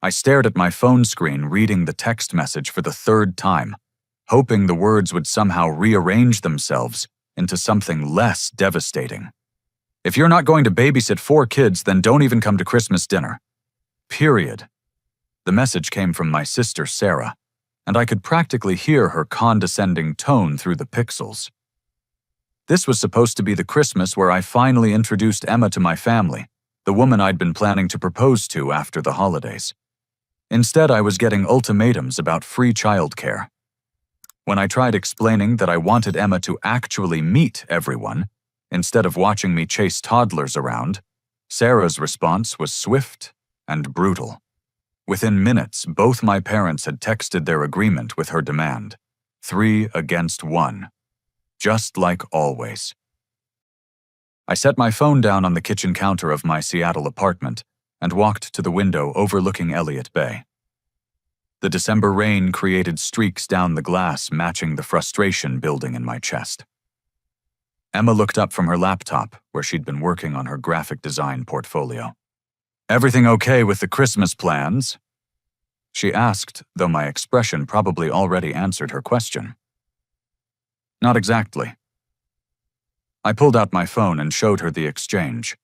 I stared at my phone screen, reading the text message for the third time, hoping the words would somehow rearrange themselves into something less devastating. If you're not going to babysit 4 kids, then don't even come to Christmas dinner. Period. The message came from my sister Sarah, and I could practically hear her condescending tone through the pixels. This was supposed to be the Christmas where I finally introduced Emma to my family, the woman I'd been planning to propose to after the holidays. Instead, I was getting ultimatums about free childcare. When I tried explaining that I wanted Emma to actually meet everyone, instead of watching me chase toddlers around, Sarah's response was swift and brutal. Within minutes, both my parents had texted their agreement with her demand, 3 against 1. Just like always. I set my phone down on the kitchen counter of my Seattle apartment and walked to the window overlooking Elliott Bay. The December rain created streaks down the glass, matching the frustration building in my chest. Emma looked up from her laptop, where she'd been working on her graphic design portfolio. "Everything okay with the Christmas plans?" she asked, though my expression probably already answered her question. "Not exactly." I pulled out my phone and showed her the exchange.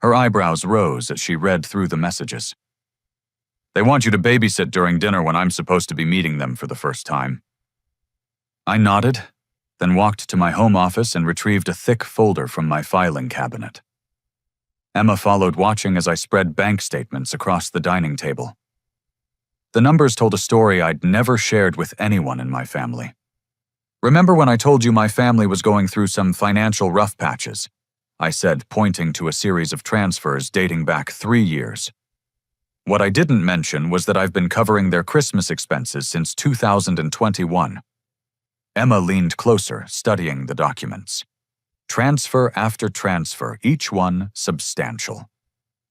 Her eyebrows rose as she read through the messages. "They want you to babysit during dinner when I'm supposed to be meeting them for the first time." I nodded, then walked to my home office and retrieved a thick folder from my filing cabinet. Emma followed, watching as I spread bank statements across the dining table. The numbers told a story I'd never shared with anyone in my family. "Remember when I told you my family was going through some financial rough patches?" I said, pointing to a series of transfers dating back 3 years. What I didn't mention was that I've been covering their Christmas expenses since 2021. Emma leaned closer, studying the documents. Transfer after transfer, each one substantial.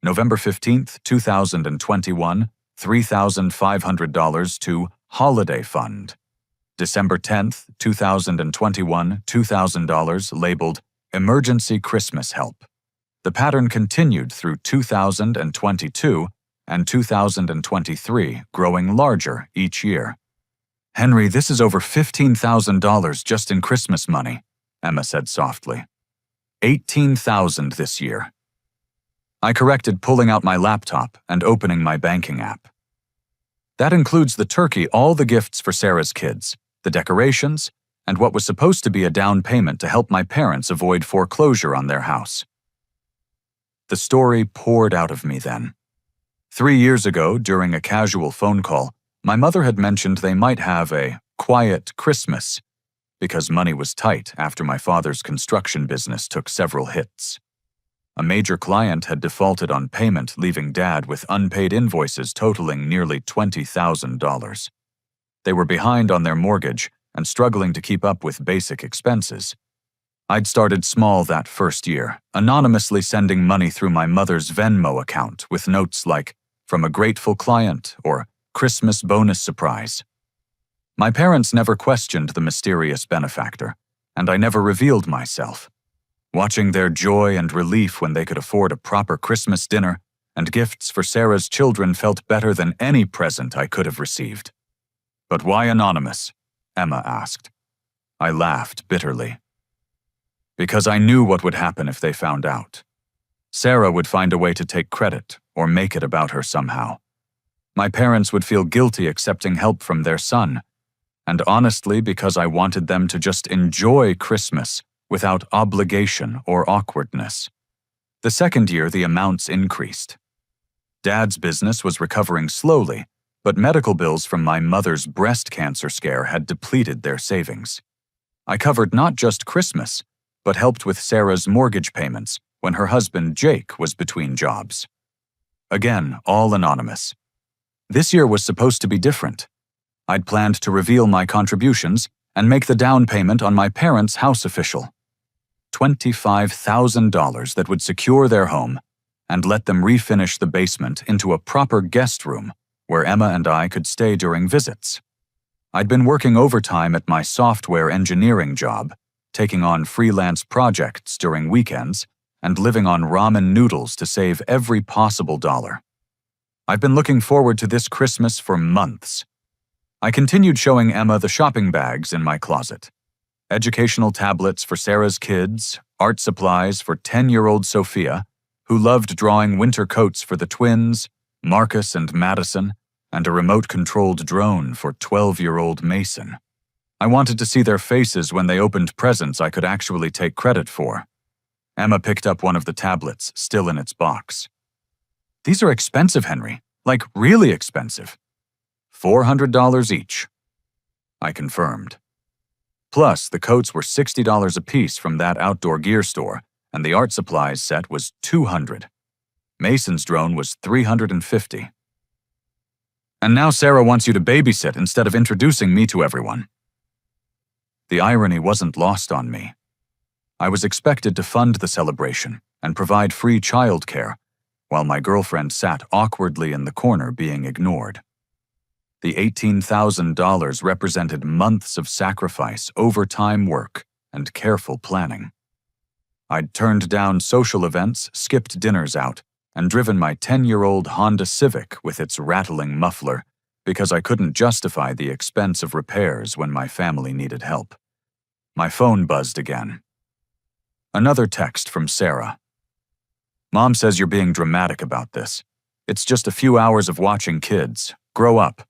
November 15th, 2021, $3,500 to Holiday Fund. December 10th, 2021, $2,000 labeled Emergency Christmas Help. The pattern continued through 2022 and 2023, growing larger each year. "Henry, this is over $15,000 just in Christmas money," Emma said softly. $18,000 this year. I corrected, pulling out my laptop and opening my banking app. That includes the turkey, all the gifts for Sarah's kids, the decorations, and what was supposed to be a down payment to help my parents avoid foreclosure on their house. The story poured out of me then. 3 years ago, during a casual phone call, my mother had mentioned they might have a quiet Christmas because money was tight after my father's construction business took several hits. A major client had defaulted on payment, leaving Dad with unpaid invoices totaling nearly $20,000. They were behind on their mortgage and struggling to keep up with basic expenses. I'd started small that first year, anonymously sending money through my mother's Venmo account with notes like, "From a grateful client," or "Christmas bonus surprise." My parents never questioned the mysterious benefactor, and I never revealed myself. Watching their joy and relief when they could afford a proper Christmas dinner and gifts for Sarah's children felt better than any present I could have received. "But why anonymous?" Emma asked. I laughed bitterly. Because I knew what would happen if they found out. Sarah would find a way to take credit or make it about her somehow. My parents would feel guilty accepting help from their son, and honestly, because I wanted them to just enjoy Christmas without obligation or awkwardness. The second year, the amounts increased. Dad's business was recovering slowly, but medical bills from my mother's breast cancer scare had depleted their savings. I covered not just Christmas, but helped with Sarah's mortgage payments when her husband Jake was between jobs. Again, all anonymous. This year was supposed to be different. I'd planned to reveal my contributions and make the down payment on my parents' house official. $25,000 that would secure their home and let them refinish the basement into a proper guest room where Emma and I could stay during visits. I'd been working overtime at my software engineering job, taking on freelance projects during weekends, and living on ramen noodles to save every possible dollar. I've been looking forward to this Christmas for months. I continued showing Emma the shopping bags in my closet. Educational tablets for Sarah's kids, art supplies for 10-year-old Sophia, who loved drawing winter coats for the twins, Marcus and Madison, and a remote-controlled drone for 12-year-old Mason. I wanted to see their faces when they opened presents I could actually take credit for. Emma picked up one of the tablets, still in its box. "These are expensive, Henry. Like, really expensive." $400 each. I confirmed. Plus, the coats were $60 apiece from that outdoor gear store, and the art supplies set was $200. Mason's drone was $350. "And now Sarah wants you to babysit instead of introducing me to everyone." The irony wasn't lost on me. I was expected to fund the celebration and provide free childcare, while my girlfriend sat awkwardly in the corner being ignored. The $18,000 represented months of sacrifice, overtime work, and careful planning. I'd turned down social events, skipped dinners out, and driven my 10-year-old Honda Civic with its rattling muffler because I couldn't justify the expense of repairs when my family needed help. My phone buzzed again. Another text from Sarah. "Mom says you're being dramatic about this. It's just a few hours of watching kids. Grow up."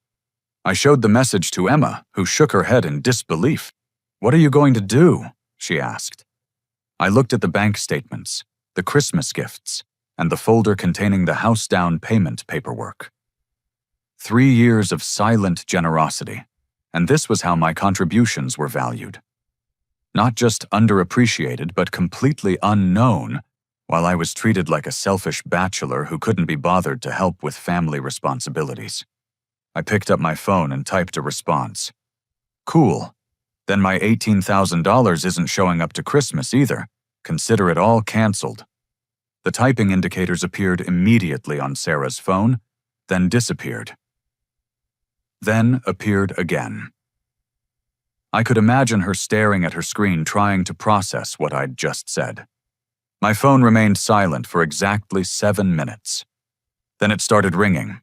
I showed the message to Emma, who shook her head in disbelief. "What are you going to do?" she asked. I looked at the bank statements, the Christmas gifts, and the folder containing the house down payment paperwork. 3 years of silent generosity, and this was how my contributions were valued. Not just underappreciated, but completely unknown, while I was treated like a selfish bachelor who couldn't be bothered to help with family responsibilities. I picked up my phone and typed a response. "Cool. Then my $18,000 isn't showing up to Christmas either. Consider it all canceled." The typing indicators appeared immediately on Sarah's phone, then disappeared. Then appeared again. I could imagine her staring at her screen trying to process what I'd just said. My phone remained silent for exactly 7 minutes. Then it started ringing.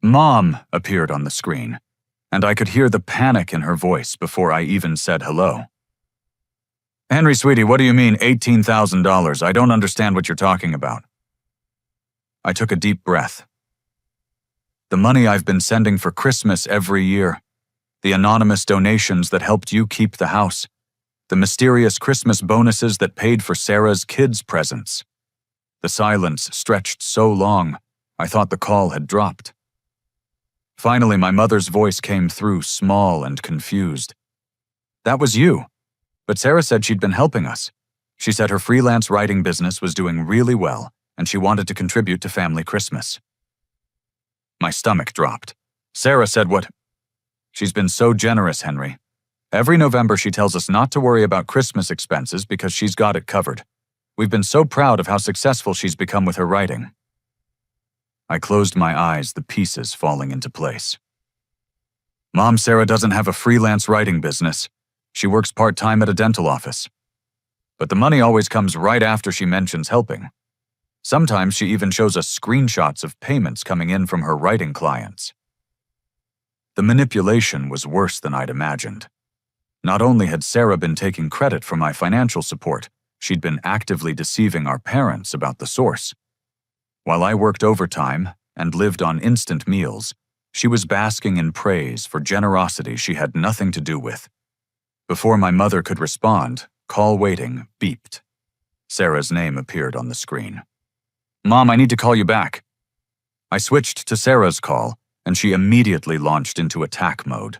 "Mom" appeared on the screen, and I could hear the panic in her voice before I even said hello. "Henry, sweetie, what do you mean $18,000? I don't understand what you're talking about." I took a deep breath. "The money I've been sending for Christmas every year. The anonymous donations that helped you keep the house. The mysterious Christmas bonuses that paid for Sarah's kids' presents." The silence stretched so long, I thought the call had dropped. Finally, my mother's voice came through, small and confused. "That was you. But Sarah said she'd been helping us. She said her freelance writing business was doing really well, and she wanted to contribute to family Christmas." My stomach dropped. "Sarah said what?" "She's been so generous, Henry. Every November she tells us not to worry about Christmas expenses because she's got it covered. We've been so proud of how successful she's become with her writing." I closed my eyes, the pieces falling into place. "Mom, Sarah doesn't have a freelance writing business. She works part-time at a dental office. But the money always comes right after she mentions helping. Sometimes she even shows us screenshots of payments coming in from her writing clients." The manipulation was worse than I'd imagined. Not only had Sarah been taking credit for my financial support, she'd been actively deceiving our parents about the source. While I worked overtime and lived on instant meals, she was basking in praise for generosity she had nothing to do with. Before my mother could respond, call waiting beeped. Sarah's name appeared on the screen. "Mom, I need to call you back." I switched to Sarah's call, and she immediately launched into attack mode.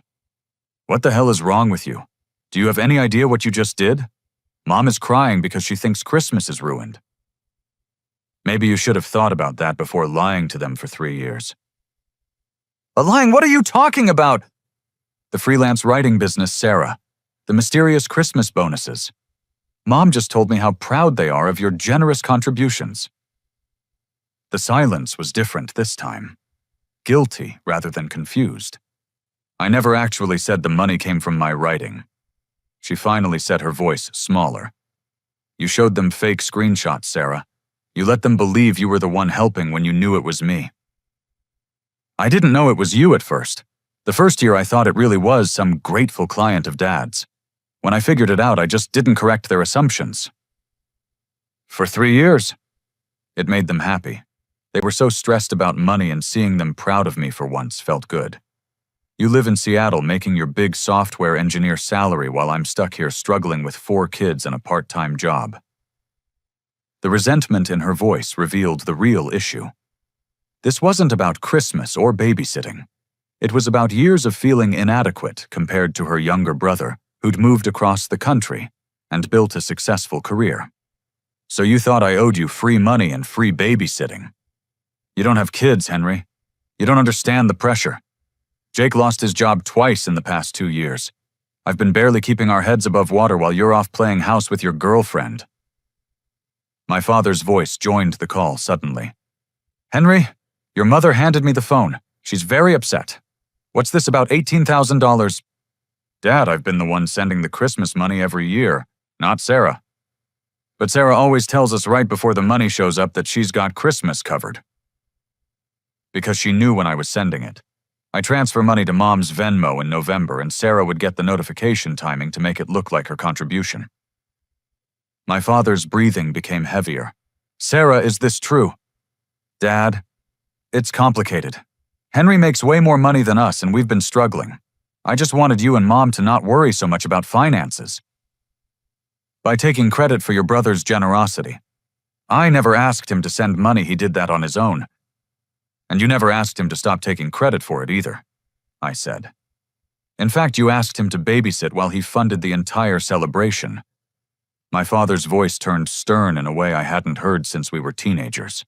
"What the hell is wrong with you? Do you have any idea what you just did? Mom is crying because she thinks Christmas is ruined." Maybe you should have thought about that before lying to them for 3 years. "Lying? What are you talking about?" "The freelance writing business, Sarah. The mysterious Christmas bonuses. Mom just told me how proud they are of your generous contributions." The silence was different this time. Guilty rather than confused. I never actually said the money came from my writing. She finally said, her voice smaller. "You showed them fake screenshots, Sarah. You let them believe you were the one helping when you knew it was me." I didn't know it was you at first. The first year I thought it really was some grateful client of Dad's. When I figured it out, I just didn't correct their assumptions. For 3 years. It made them happy. They were so stressed about money, and seeing them proud of me for once felt good. You live in Seattle making your big software engineer salary while I'm stuck here struggling with 4 kids and a part-time job. The resentment in her voice revealed the real issue. This wasn't about Christmas or babysitting. It was about years of feeling inadequate compared to her younger brother, who'd moved across the country and built a successful career. So you thought I owed you free money and free babysitting. You don't have kids, Henry. You don't understand the pressure. Jake lost his job twice in the past 2 years. I've been barely keeping our heads above water while you're off playing house with your girlfriend. My father's voice joined the call suddenly. Henry, your mother handed me the phone. She's very upset. What's this about $18,000? Dad, I've been the one sending the Christmas money every year, not Sarah. But Sarah always tells us right before the money shows up that she's got Christmas covered. Because she knew when I was sending it. I transfer money to Mom's Venmo in November, and Sarah would get the notification timing to make it look like her contribution. My father's breathing became heavier. Sarah, is this true? Dad, it's complicated. Henry makes way more money than us, and we've been struggling. I just wanted you and Mom to not worry so much about finances. By taking credit for your brother's generosity. I never asked him to send money, he did that on his own. And you never asked him to stop taking credit for it either, I said. In fact, you asked him to babysit while he funded the entire celebration. My father's voice turned stern in a way I hadn't heard since we were teenagers.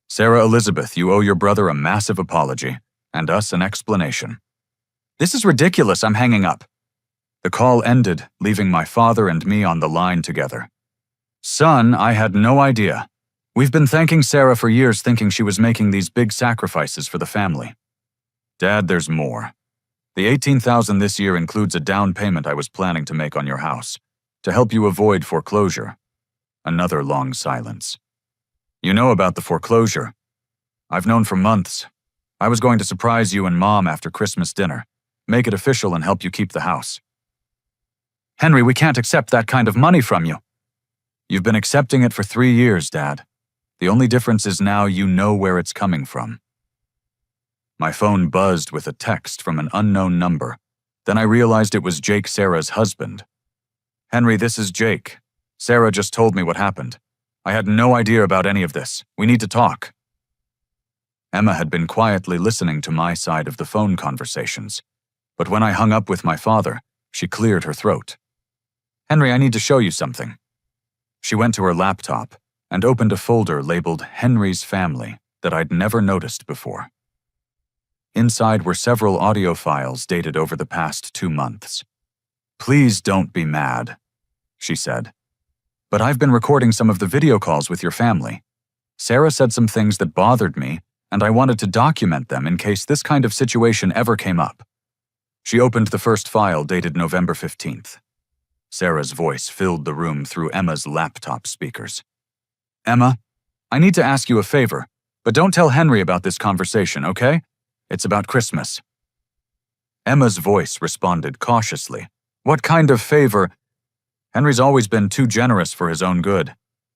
Sarah Elizabeth, you owe your brother a massive apology, and us an explanation. This is ridiculous, I'm hanging up. The call ended, leaving my father and me on the line together. Son, I had no idea. We've been thanking Sarah for years, thinking she was making these big sacrifices for the family. Dad, there's more. The $18,000 this year includes a down payment I was planning to make on your house, to help you avoid foreclosure. Another long silence. You know about the foreclosure. I've known for months. I was going to surprise you and Mom after Christmas dinner, make it official and help you keep the house. Henry, we can't accept that kind of money from you. You've been accepting it for 3 years, Dad. The only difference is now you know where it's coming from. My phone buzzed with a text from an unknown number. Then I realized it was Jake, Sarah's husband. Henry, this is Jake. Sarah just told me what happened. I had no idea about any of this. We need to talk. Emma had been quietly listening to my side of the phone conversations. But when I hung up with my father, she cleared her throat. Henry, I need to show you something. She went to her laptop and opened a folder labeled Henry's Family that I'd never noticed before. Inside were several audio files dated over the past 2 months. Please don't be mad, she said. But I've been recording some of the video calls with your family. Sarah said some things that bothered me, and I wanted to document them in case this kind of situation ever came up. She opened the first file dated November 15th. Sarah's voice filled the room through Emma's laptop speakers. Emma, I need to ask you a favor, but don't tell Henry about this conversation, okay? It's about Christmas. Emma's voice responded cautiously. What kind of favor? Henry's always been too generous for his own good.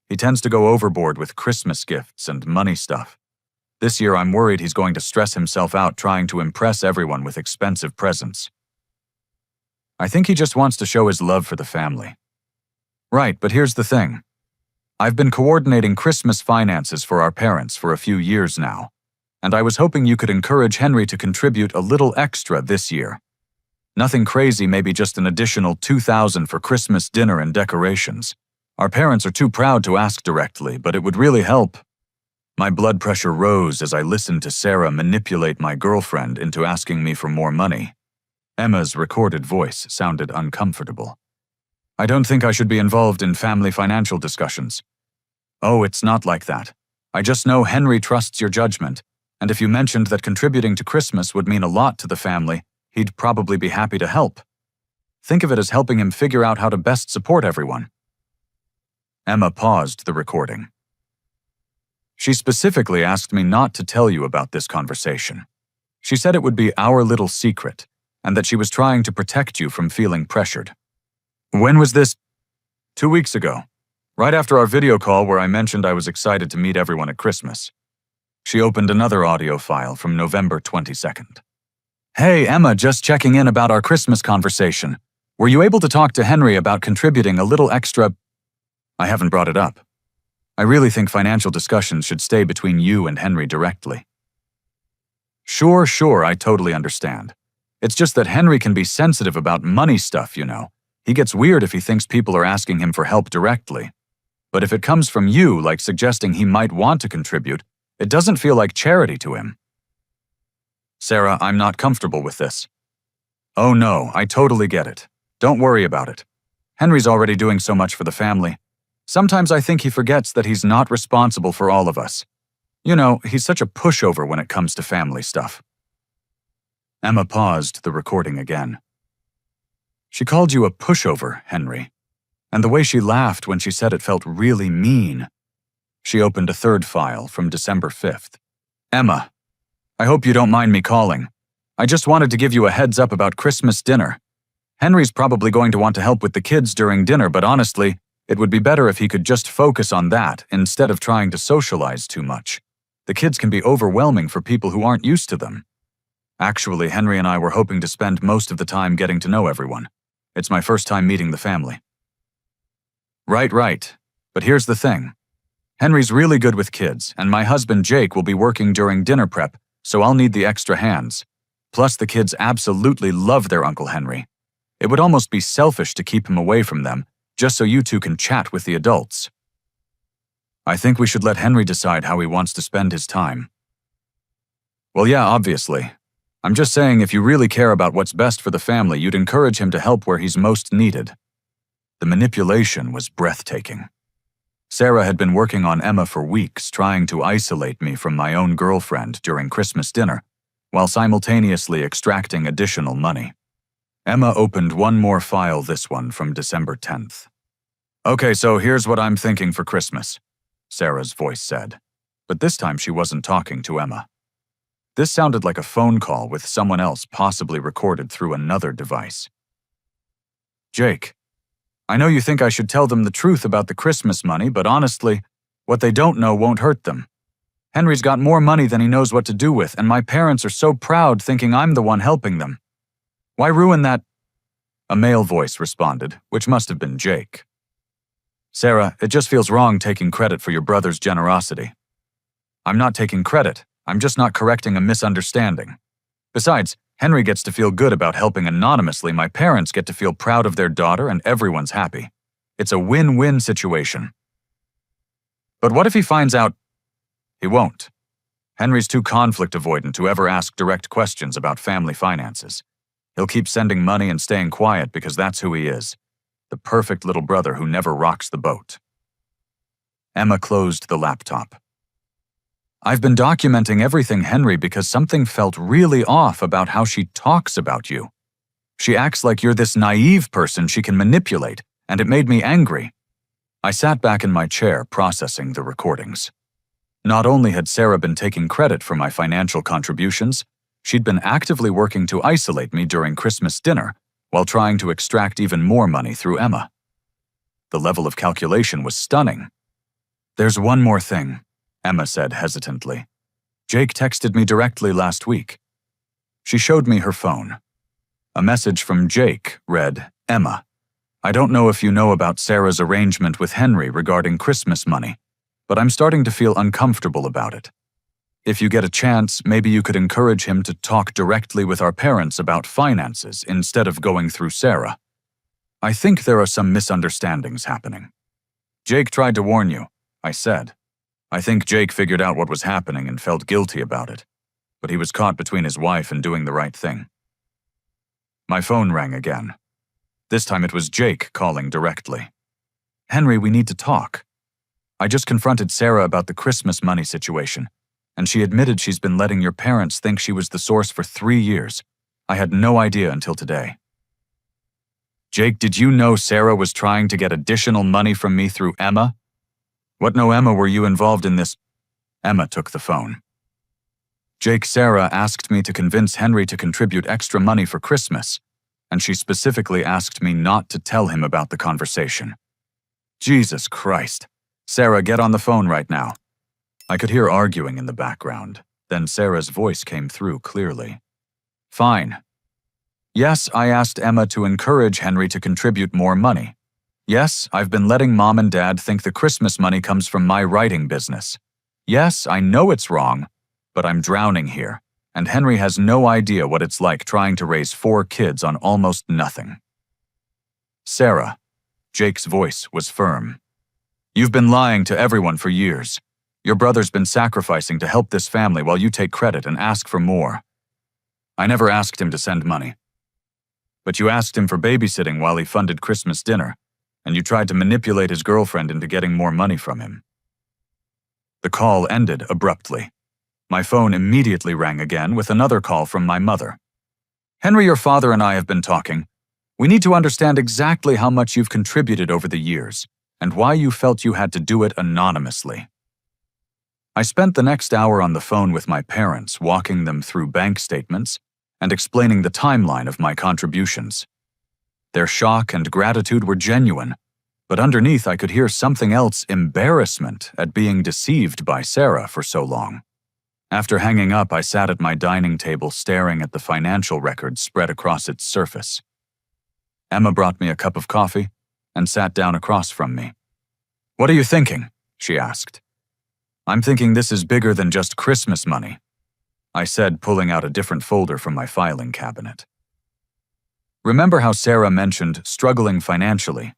He tends to go overboard with Christmas gifts and money stuff. This year I'm worried he's going to stress himself out trying to impress everyone with expensive presents. I think he just wants to show his love for the family. Right, but here's the thing. I've been coordinating Christmas finances for our parents for a few years now, and I was hoping you could encourage Henry to contribute a little extra this year. Nothing crazy, maybe just an additional $2,000 for Christmas dinner and decorations. Our parents are too proud to ask directly, but it would really help. My blood pressure rose as I listened to Sarah manipulate my girlfriend into asking me for more money. Emma's recorded voice sounded uncomfortable. I don't think I should be involved in family financial discussions. Oh, it's not like that. I just know Henry trusts your judgment, and if you mentioned that contributing to Christmas would mean a lot to the family, he'd probably be happy to help. Think of it as helping him figure out how to best support everyone. Emma paused the recording. She specifically asked me not to tell you about this conversation. She said it would be our little secret, and that she was trying to protect you from feeling pressured. When was this? 2 weeks ago, right after our video call where I mentioned I was excited to meet everyone at Christmas. She opened another audio file from November 22nd. Hey, Emma, just checking in about our Christmas conversation. Were you able to talk to Henry about contributing a little extra? I haven't brought it up. I really think financial discussions should stay between you and Henry directly. Sure, I totally understand. It's just that Henry can be sensitive about money stuff, you know. He gets weird if he thinks people are asking him for help directly. But if it comes from you, like suggesting he might want to contribute, it doesn't feel like charity to him. Sarah, I'm not comfortable with this. Oh no, I totally get it. Don't worry about it. Henry's already doing so much for the family. Sometimes I think he forgets that he's not responsible for all of us. You know, he's such a pushover when it comes to family stuff. Emma paused the recording again. She called you a pushover, Henry. And the way she laughed when she said it felt really mean. She opened a third file from December 5th. Emma, I hope you don't mind me calling. I just wanted to give you a heads up about Christmas dinner. Henry's probably going to want to help with the kids during dinner, but honestly, it would be better if he could just focus on that instead of trying to socialize too much. The kids can be overwhelming for people who aren't used to them. Actually, Henry and I were hoping to spend most of the time getting to know everyone. It's my first time meeting the family. Right. But here's the thing. Henry's really good with kids, and my husband Jake will be working during dinner prep, so I'll need the extra hands. Plus, the kids absolutely love their Uncle Henry. It would almost be selfish to keep him away from them, just so you two can chat with the adults. I think we should let Henry decide how he wants to spend his time. Well, yeah, obviously. I'm just saying if you really care about what's best for the family, you'd encourage him to help where he's most needed. The manipulation was breathtaking. Sarah had been working on Emma for weeks, trying to isolate me from my own girlfriend during Christmas dinner, while simultaneously extracting additional money. Emma opened one more file, this one from December 10th. Okay, so here's what I'm thinking for Christmas, Sarah's voice said. But this time she wasn't talking to Emma. This sounded like a phone call with someone else possibly recorded through another device. Jake, I know you think I should tell them the truth about the Christmas money, but honestly, what they don't know won't hurt them. Henry's got more money than he knows what to do with, and my parents are so proud thinking I'm the one helping them. Why ruin that? A male voice responded, which must have been Jake. Sarah, it just feels wrong taking credit for your brother's generosity. I'm not taking credit, I'm just not correcting a misunderstanding. Besides, Henry gets to feel good about helping anonymously, my parents get to feel proud of their daughter, and everyone's happy. It's a win-win situation. But what if he finds out? He won't. Henry's too conflict avoidant to ever ask direct questions about family finances. He'll keep sending money and staying quiet because that's who he is. The perfect little brother who never rocks the boat. Emma closed the laptop. I've been documenting everything, Henry, because something felt really off about how she talks about you. She acts like you're this naive person she can manipulate, and it made me angry. I sat back in my chair processing the recordings. Not only had Sarah been taking credit for my financial contributions, she'd been actively working to isolate me during Christmas dinner while trying to extract even more money through Emma. The level of calculation was stunning. There's one more thing, Emma said hesitantly. Jake texted me directly last week. She showed me her phone. A message from Jake read, Emma, I don't know if you know about Sarah's arrangement with Henry regarding Christmas money, but I'm starting to feel uncomfortable about it. If you get a chance, maybe you could encourage him to talk directly with our parents about finances instead of going through Sarah. I think there are some misunderstandings happening. Jake tried to warn you, I said. I think Jake figured out what was happening and felt guilty about it, but he was caught between his wife and doing the right thing. My phone rang again. This time it was Jake calling directly. Henry, we need to talk. I just confronted Sarah about the Christmas money situation, and she admitted she's been letting your parents think she was the source for 3 years. I had no idea until today. Jake, did you know Sarah was trying to get additional money from me through Emma? What no Emma were you involved in this? Emma took the phone. Sarah asked me to convince Henry to contribute extra money for Christmas, and she specifically asked me not to tell him about the conversation. Jesus Christ. Sarah, get on the phone right now. I could hear arguing in the background. Then Sarah's voice came through clearly. Fine. Yes, I asked Emma to encourage Henry to contribute more money. Yes, I've been letting Mom and Dad think the Christmas money comes from my writing business. Yes, I know it's wrong, but I'm drowning here, and Henry has no idea what it's like trying to raise 4 kids on almost nothing. Sarah. Jake's voice was firm. You've been lying to everyone for years. Your brother's been sacrificing to help this family while you take credit and ask for more. I never asked him to send money. But you asked him for babysitting while he funded Christmas dinner, and you tried to manipulate his girlfriend into getting more money from him. The call ended abruptly. My phone immediately rang again with another call from my mother. Henry, your father and I have been talking. We need to understand exactly how much you've contributed over the years, and why you felt you had to do it anonymously. I spent the next hour on the phone with my parents, walking them through bank statements and explaining the timeline of my contributions. Their shock and gratitude were genuine, but underneath I could hear something else: embarrassment at being deceived by Sarah for so long. After hanging up, I sat at my dining table staring at the financial records spread across its surface. Emma brought me a cup of coffee and sat down across from me. What are you thinking? She asked. I'm thinking this is bigger than just Christmas money, I said, pulling out a different folder from my filing cabinet. Remember how Sarah mentioned struggling financially?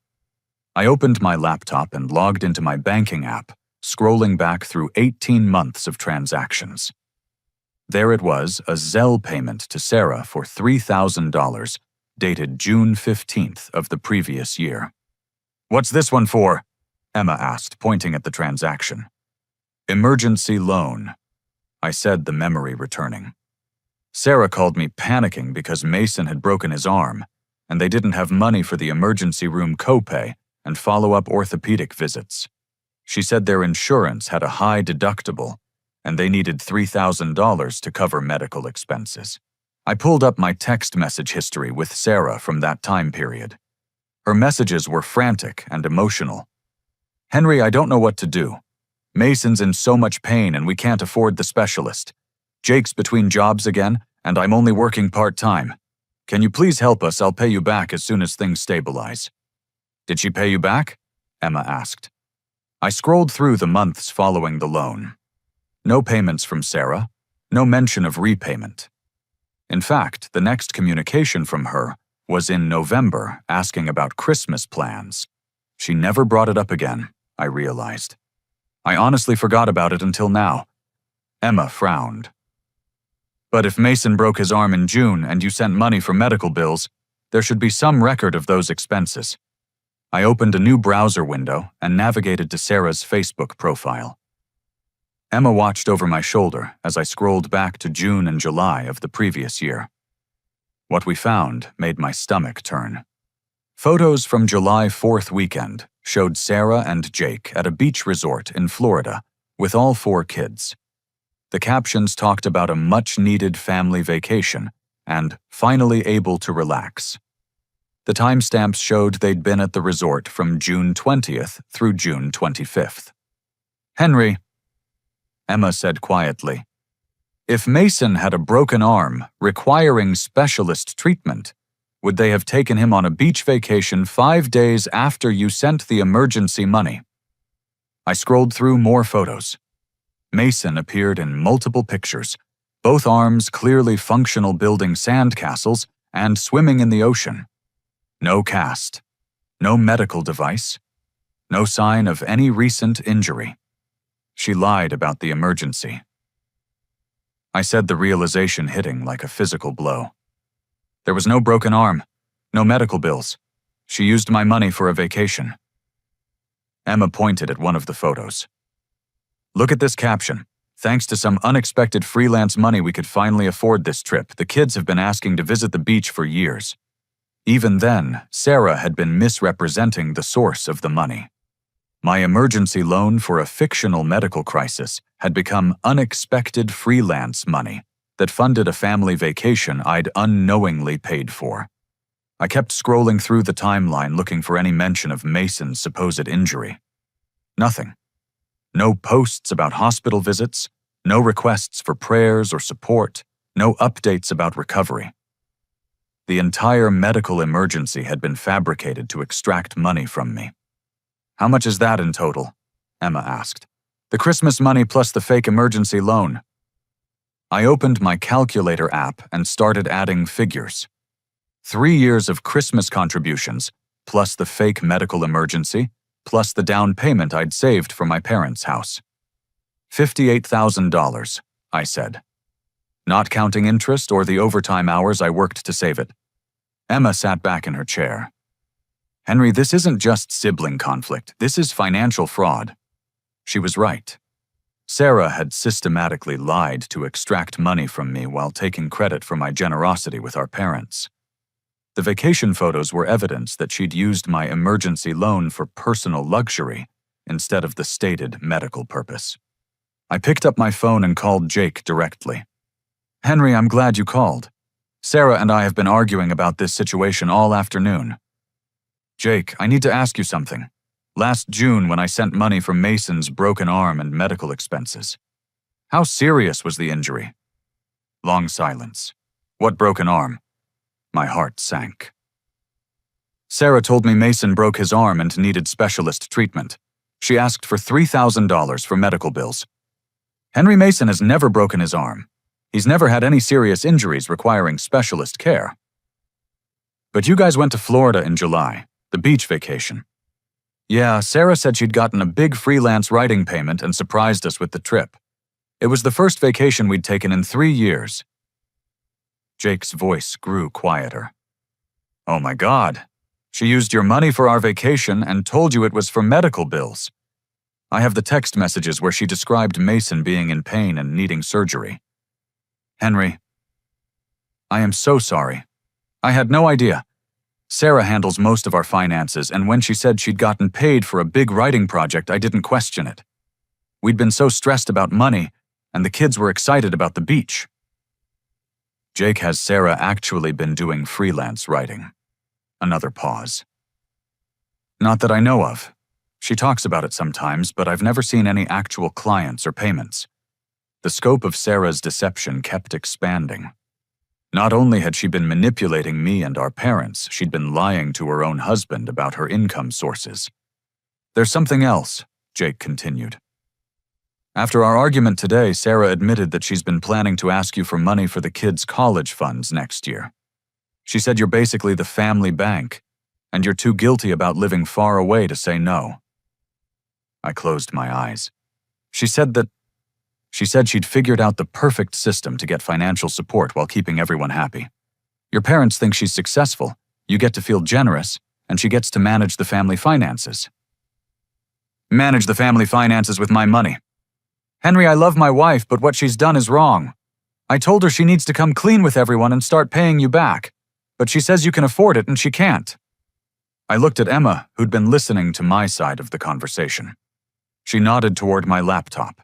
I opened my laptop and logged into my banking app, scrolling back through 18 months of transactions. There it was, a Zelle payment to Sarah for $3,000, dated June 15th of the previous year. What's this one for? Emma asked, pointing at the transaction. Emergency loan, I said, the memory returning. Sarah called me panicking because Mason had broken his arm, and they didn't have money for the emergency room copay and follow-up orthopedic visits. She said their insurance had a high deductible, and they needed $3,000 to cover medical expenses. I pulled up my text message history with Sarah from that time period. Her messages were frantic and emotional. Henry, I don't know what to do. Mason's in so much pain and we can't afford the specialist. Jake's between jobs again, and I'm only working part-time. Can you please help us? I'll pay you back as soon as things stabilize. Did she pay you back? Emma asked. I scrolled through the months following the loan. No payments from Sarah, no mention of repayment. In fact, the next communication from her was in November, asking about Christmas plans. She never brought it up again, I realized. I honestly forgot about it until now. Emma frowned. But if Mason broke his arm in June and you sent money for medical bills, there should be some record of those expenses. I opened a new browser window and navigated to Sarah's Facebook profile. Emma watched over my shoulder as I scrolled back to June and July of the previous year. What we found made my stomach turn. Photos from July 4th weekend showed Sarah and Jake at a beach resort in Florida with all 4 kids. The captions talked about a much-needed family vacation and finally able to relax. The timestamps showed they'd been at the resort from June 20th through June 25th. Henry, Emma said quietly, if Mason had a broken arm requiring specialist treatment, would they have taken him on a beach vacation 5 days after you sent the emergency money? I scrolled through more photos. Mason appeared in multiple pictures, both arms clearly functional, building sandcastles and swimming in the ocean. No cast, no medical device, no sign of any recent injury. She lied about the emergency. I said, the realization hitting like a physical blow. There was no broken arm, no medical bills. She used my money for a vacation. Emma pointed at one of the photos. Look at this caption. Thanks to some unexpected freelance money, we could finally afford this trip. The kids have been asking to visit the beach for years. Even then, Sarah had been misrepresenting the source of the money. My emergency loan for a fictional medical crisis had become unexpected freelance money that funded a family vacation I'd unknowingly paid for. I kept scrolling through the timeline looking for any mention of Mason's supposed injury. Nothing. No posts about hospital visits, no requests for prayers or support, no updates about recovery. The entire medical emergency had been fabricated to extract money from me. "How much is that in total?" Emma asked. "The Christmas money plus the fake emergency loan." I opened my calculator app and started adding figures. 3 years of Christmas contributions, plus the fake medical emergency, plus the down payment I'd saved for my parents' house. $58,000, I said. Not counting interest or the overtime hours I worked to save it. Emma sat back in her chair. "Henry, this isn't just sibling conflict. This is financial fraud." She was right. Sarah had systematically lied to extract money from me while taking credit for my generosity with our parents. The vacation photos were evidence that she'd used my emergency loan for personal luxury instead of the stated medical purpose. I picked up my phone and called Jake directly. "Henry, I'm glad you called. Sarah and I have been arguing about this situation all afternoon." "Jake, I need to ask you something. Last June, when I sent money for Mason's broken arm and medical expenses. How serious was the injury?" Long silence. "What broken arm?" My heart sank. "Sarah told me Mason broke his arm and needed specialist treatment. She asked for $3,000 for medical bills. Henry Mason has never broken his arm. He's never had any serious injuries requiring specialist care." "But you guys went to Florida in July, the beach vacation." "Yeah, Sarah said she'd gotten a big freelance writing payment and surprised us with the trip. It was the first vacation we'd taken in 3 years." Jake's voice grew quieter. "Oh my God. She used your money for our vacation and told you it was for medical bills. I have the text messages where she described Mason being in pain and needing surgery." "Henry, I am so sorry. I had no idea. Sarah handles most of our finances, and when she said she'd gotten paid for a big writing project, I didn't question it. We'd been so stressed about money, and the kids were excited about the beach." Jake, has Sarah actually been doing freelance writing? Another pause. "Not that I know of. She talks about it sometimes, but I've never seen any actual clients or payments." The scope of Sarah's deception kept expanding. Not only had she been manipulating me and our parents, she'd been lying to her own husband about her income sources. "There's something else," Jake continued. "After our argument today, Sarah admitted that she's been planning to ask you for money for the kids' college funds next year. She said you're basically the family bank, and you're too guilty about living far away to say no." I closed my eyes. She said she'd figured out the perfect system to get financial support while keeping everyone happy. Your parents think she's successful, you get to feel generous, and she gets to manage the family finances. "Manage the family finances with my money. Henry, I love my wife, but what she's done is wrong. I told her she needs to come clean with everyone and start paying you back, but she says you can afford it and she can't." I looked at Emma, who'd been listening to my side of the conversation. She nodded toward my laptop.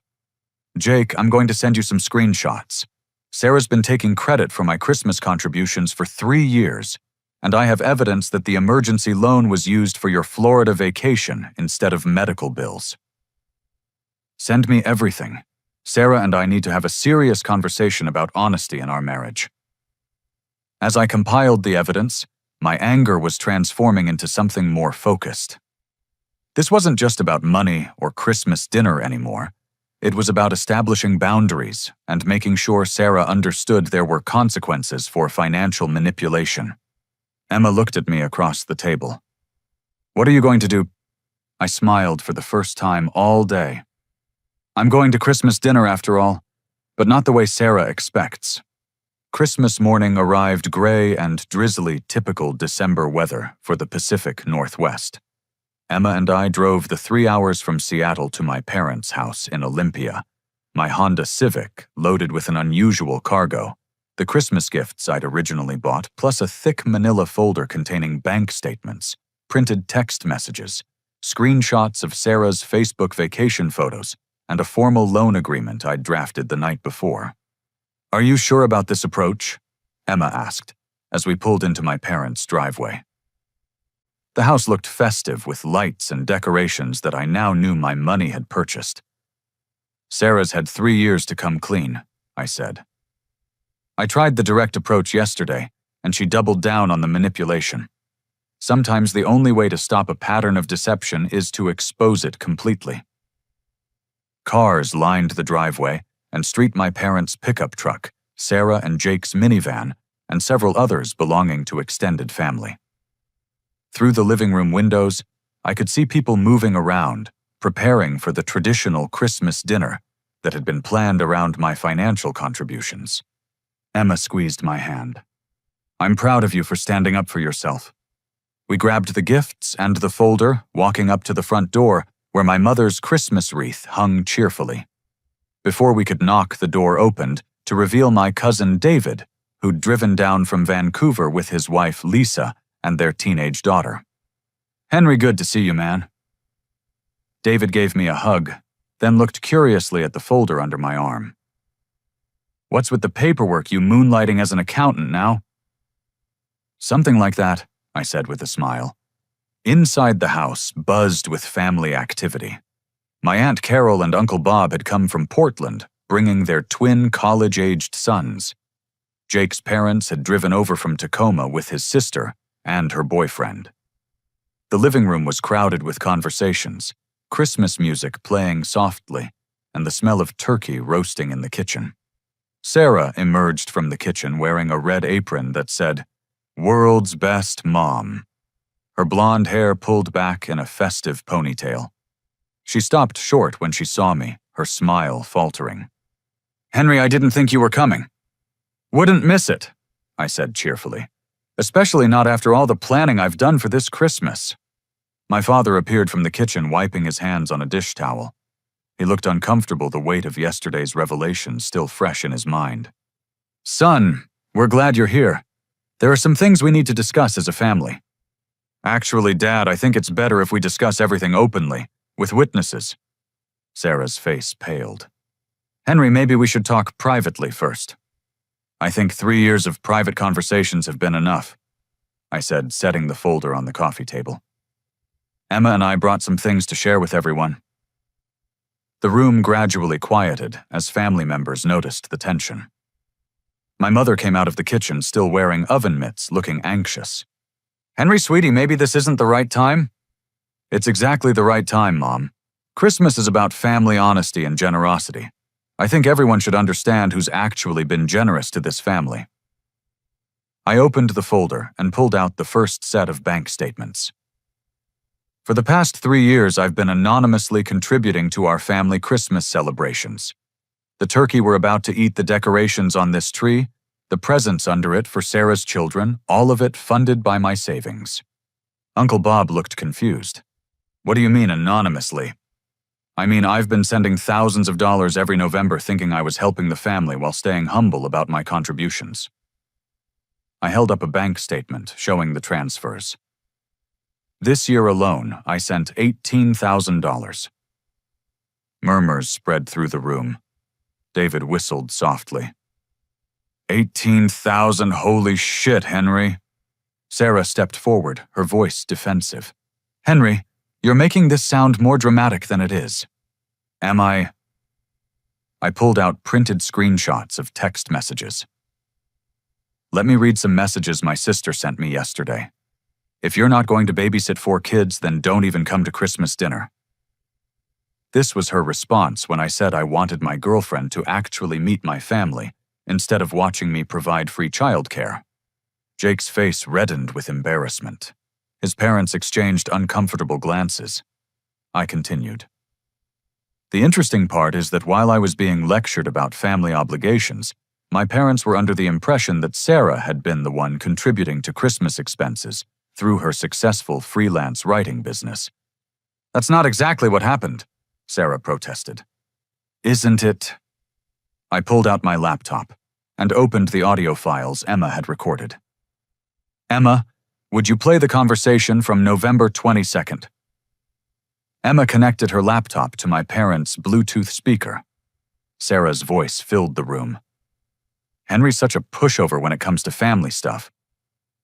"Jake, I'm going to send you some screenshots. Sarah's been taking credit for my Christmas contributions for 3 years, and I have evidence that the emergency loan was used for your Florida vacation instead of medical bills. Send me everything. Sarah and I need to have a serious conversation about honesty in our marriage." As I compiled the evidence, my anger was transforming into something more focused. This wasn't just about money or Christmas dinner anymore. It was about establishing boundaries and making sure Sarah understood there were consequences for financial manipulation. Emma looked at me across the table. "What are you going to do?" I smiled for the first time all day. "I'm going to Christmas dinner after all, but not the way Sarah expects." Christmas morning arrived gray and drizzly, typical December weather for the Pacific Northwest. Emma and I drove the 3 hours from Seattle to my parents' house in Olympia, my Honda Civic loaded with an unusual cargo, the Christmas gifts I'd originally bought, plus a thick manila folder containing bank statements, printed text messages, screenshots of Sarah's Facebook vacation photos, and a formal loan agreement I'd drafted the night before. "Are you sure about this approach?" Emma asked, as we pulled into my parents' driveway. The house looked festive with lights and decorations that I now knew my money had purchased. "Sarah's had 3 years to come clean," I said. "I tried the direct approach yesterday, and she doubled down on the manipulation. Sometimes the only way to stop a pattern of deception is to expose it completely." Cars lined the driveway and street my parents' pickup truck, Sarah and Jake's minivan, and several others belonging to extended family. Through the living room windows, I could see people moving around, preparing for the traditional Christmas dinner that had been planned around my financial contributions. Emma squeezed my hand. "I'm proud of you for standing up for yourself." We grabbed the gifts and the folder, walking up to the front door, where my mother's Christmas wreath hung cheerfully. Before we could knock, the door opened to reveal my cousin David, who'd driven down from Vancouver with his wife Lisa and their teenage daughter. "Henry, good to see you, man." David gave me a hug, then looked curiously at the folder under my arm. "What's with the paperwork, you moonlighting as an accountant now?" "Something like that," I said with a smile. Inside the house buzzed with family activity. My Aunt Carol and Uncle Bob had come from Portland, bringing their twin college-aged sons. Jake's parents had driven over from Tacoma with his sister and her boyfriend. The living room was crowded with conversations, Christmas music playing softly, and the smell of turkey roasting in the kitchen. Sarah emerged from the kitchen wearing a red apron that said, "World's Best Mom." Her blonde hair pulled back in a festive ponytail. She stopped short when she saw me, her smile faltering. "Henry, I didn't think you were coming." "Wouldn't miss it," I said cheerfully. "Especially not after all the planning I've done for this Christmas." My father appeared from the kitchen wiping his hands on a dish towel. He looked uncomfortable, the weight of yesterday's revelation still fresh in his mind. "Son, we're glad you're here. There are some things we need to discuss as a family." "Actually, Dad, I think it's better if we discuss everything openly, with witnesses." Sarah's face paled. "Henry, maybe we should talk privately first." "I think 3 years of private conversations have been enough," I said, setting the folder on the coffee table. "Emma and I brought some things to share with everyone." The room gradually quieted as family members noticed the tension. My mother came out of the kitchen still wearing oven mitts, looking anxious. "Henry, sweetie, maybe this isn't the right time?" "It's exactly the right time, Mom. Christmas is about family honesty and generosity. I think everyone should understand who's actually been generous to this family." I opened the folder and pulled out the first set of bank statements. "For the past 3 years, I've been anonymously contributing to our family Christmas celebrations. The turkey we're about to eat, the decorations on this tree, the presents under it for Sarah's children, all of it funded by my savings." Uncle Bob looked confused. "What do you mean anonymously?" "I mean, I've been sending thousands of dollars every November thinking I was helping the family while staying humble about my contributions." I held up a bank statement showing the transfers. "This year alone, I sent $18,000. Murmurs spread through the room. David whistled softly. 18,000, holy shit, Henry." Sarah stepped forward, her voice defensive. "Henry, you're making this sound more dramatic than it is." "Am I?" I pulled out printed screenshots of text messages. "Let me read some messages my sister sent me yesterday. If you're not going to babysit 4 kids, then don't even come to Christmas dinner." This was her response when I said I wanted my girlfriend to actually meet my family instead of watching me provide free childcare. Jake's face reddened with embarrassment. His parents exchanged uncomfortable glances. I continued. "The interesting part is that while I was being lectured about family obligations, my parents were under the impression that Sarah had been the one contributing to Christmas expenses through her successful freelance writing business." "That's not exactly what happened," Sarah protested. "Isn't it?" I pulled out my laptop and opened the audio files Emma had recorded. "Emma, would you play the conversation from November 22nd? Emma connected her laptop to my parents' Bluetooth speaker. Sarah's voice filled the room. Henry's such a pushover when it comes to family stuff.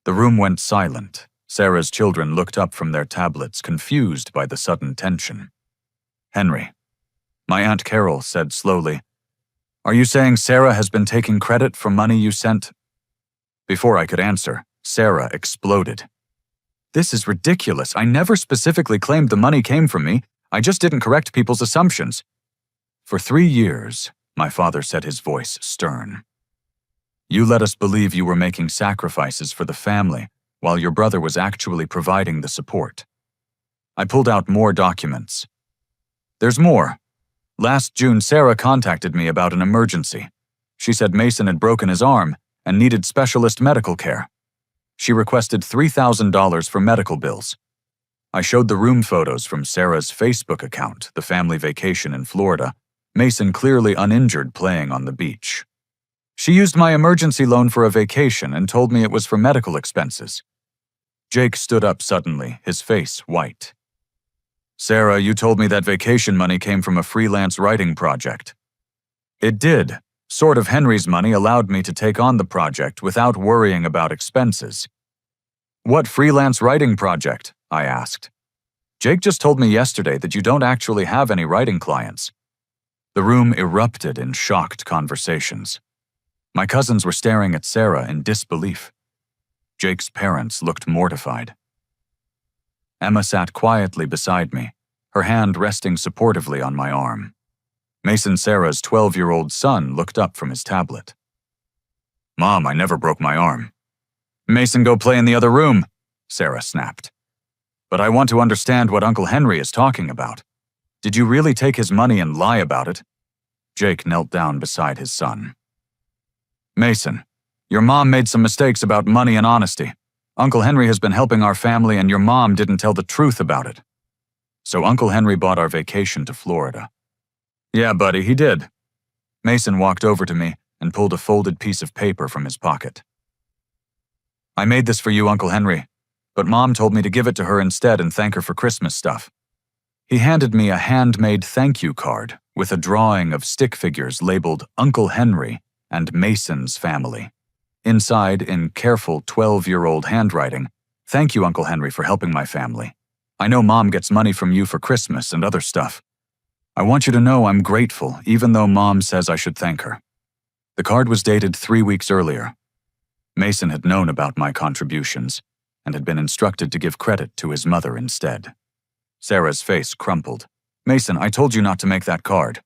The room went silent. Sarah's children looked up from their tablets, confused by the sudden tension. Henry, my Aunt Carol said slowly, "Are you saying Sarah has been taking credit for money you sent?" Before I could answer, Sarah exploded. "This is ridiculous. I never specifically claimed the money came from me. I just didn't correct people's assumptions." "For 3 years," my father said, his voice stern. "You let us believe you were making sacrifices for the family while your brother was actually providing the support." I pulled out more documents. "There's more. Last June, Sarah contacted me about an emergency. She said Mason had broken his arm and needed specialist medical care. She requested $3,000 for medical bills. I showed the room photos from Sarah's Facebook account, the family vacation in Florida, Mason clearly uninjured playing on the beach. She used my emergency loan for a vacation and told me it was for medical expenses." Jake stood up suddenly, his face white. "Sarah, you told me that vacation money came from a freelance writing project." "It did. Sort of Henry's money allowed me to take on the project without worrying about expenses." "What freelance writing project?" I asked. "Jake just told me yesterday that you don't actually have any writing clients." The room erupted in shocked conversations. My cousins were staring at Sarah in disbelief. Jake's parents looked mortified. Emma sat quietly beside me, her hand resting supportively on my arm. Mason Sarah's 12-year-old son looked up from his tablet. "Mom, I never broke my arm." "Mason, go play in the other room," Sarah snapped. "But I want to understand what Uncle Henry is talking about. Did you really take his money and lie about it?" Jake knelt down beside his son. "Mason, your mom made some mistakes about money and honesty. Uncle Henry has been helping our family and your mom didn't tell the truth about it." "So Uncle Henry bought our vacation to Florida." "Yeah, buddy, he did." Mason walked over to me and pulled a folded piece of paper from his pocket. "I made this for you, Uncle Henry, but Mom told me to give it to her instead and thank her for Christmas stuff." He handed me a handmade thank you card with a drawing of stick figures labeled Uncle Henry and Mason's family. Inside, in careful 12-year-old handwriting, "Thank you, Uncle Henry, for helping my family. I know Mom gets money from you for Christmas and other stuff. I want you to know I'm grateful, even though Mom says I should thank her." The card was dated 3 weeks earlier. Mason had known about my contributions and had been instructed to give credit to his mother instead. Sarah's face crumpled. "Mason, I told you not to make that card."